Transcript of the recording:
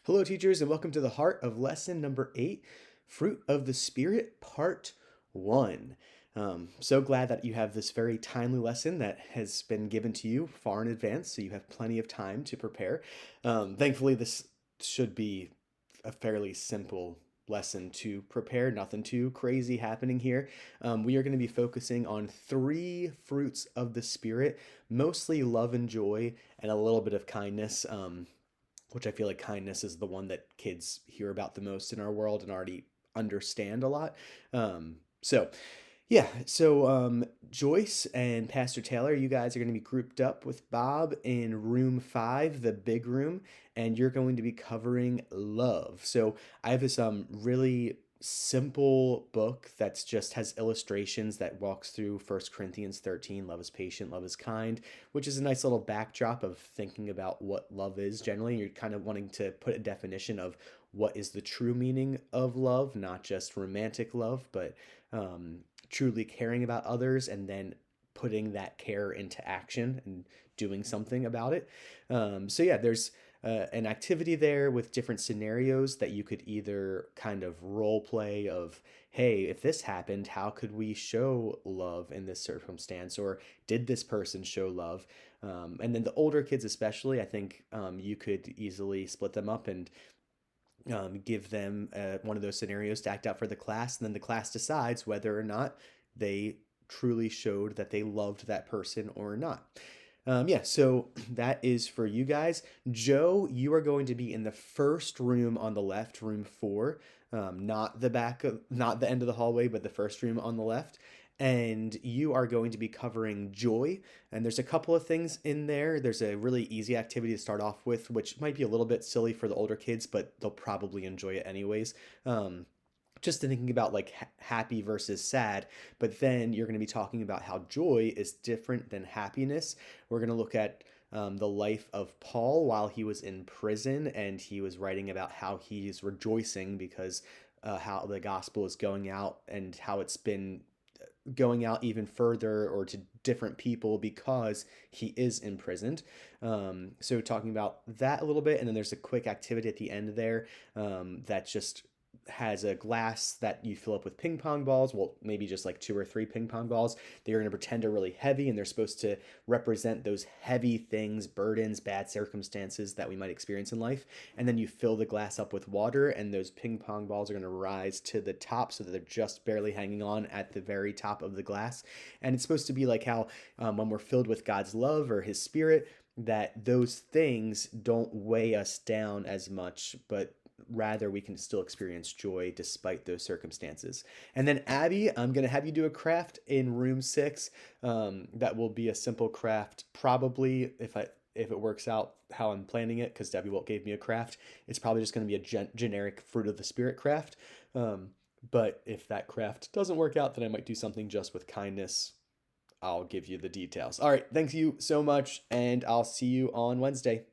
Hello, teachers, and welcome to the heart of lesson number 8, Fruit of the Spirit, part 1. So glad that you have this very timely lesson that has been given to you far in advance, so you have plenty of time to prepare. Thankfully, this should be a fairly simple lesson to prepare, nothing too crazy happening here. We are going to be focusing on 3 fruits of the Spirit, mostly love and joy, and a little bit of kindness. Which I feel like kindness is the one that kids hear about the most in our world and already understand a lot. So yeah, so Joyce and Pastor Taylor, you guys are going to be grouped up with Bob in room 5, the big room, and you're going to be covering love. So I have this really simple book that's just has illustrations that walks through First Corinthians 13, love is patient, love is kind, which is a nice little backdrop of thinking about what love is generally. You're kind of wanting to put a definition of what is the true meaning of love, not just romantic love, but truly caring about others and then putting that care into action and doing something about it. So yeah, there's an activity there with different scenarios that you could either kind of role play of, hey, if this happened, how could we show love in this circumstance? Or did this person show love? And then the older kids, especially, I think you could easily split them up and give them one of those scenarios to act out for the class, and then the class decides whether or not they truly showed that they loved that person or not. Yeah, so that is for you guys. Joe, you are going to be in the first room on the left, room 4, not the back of, not the end of the hallway, but the first room on the left. And you are going to be covering joy. And there's a couple of things in there. There's a really easy activity to start off with, which might be a little bit silly for the older kids, but they'll probably enjoy it anyways. Just thinking about like happy versus sad, but then you're going to be talking about how joy is different than happiness. We're going to look at the life of Paul while he was in prison, and he was writing about how he's rejoicing because how the gospel is going out and how it's been going out even further or to different people because he is imprisoned. So talking about that a little bit, and then there's a quick activity at the end there that just has a glass that you fill up with ping pong balls. Well, maybe just like 2 or 3 ping pong balls. They're going to pretend are really heavy, and they're supposed to represent those heavy things, burdens, bad circumstances that we might experience in life. And then you fill the glass up with water, and those ping pong balls are going to rise to the top so that they're just barely hanging on at the very top of the glass. And it's supposed to be like how when we're filled with God's love or His Spirit, that those things don't weigh us down as much, but rather we can still experience joy despite those circumstances. And then Abby, I'm going to have you do a craft in room 6. That will be a simple craft, probably if it works out how I'm planning it, because Debbie Wilt gave me a craft. It's probably just going to be a generic fruit of the spirit craft. But if that craft doesn't work out, then I might do something just with kindness. I'll give you the details. All right, thank you so much, and I'll see you on Wednesday.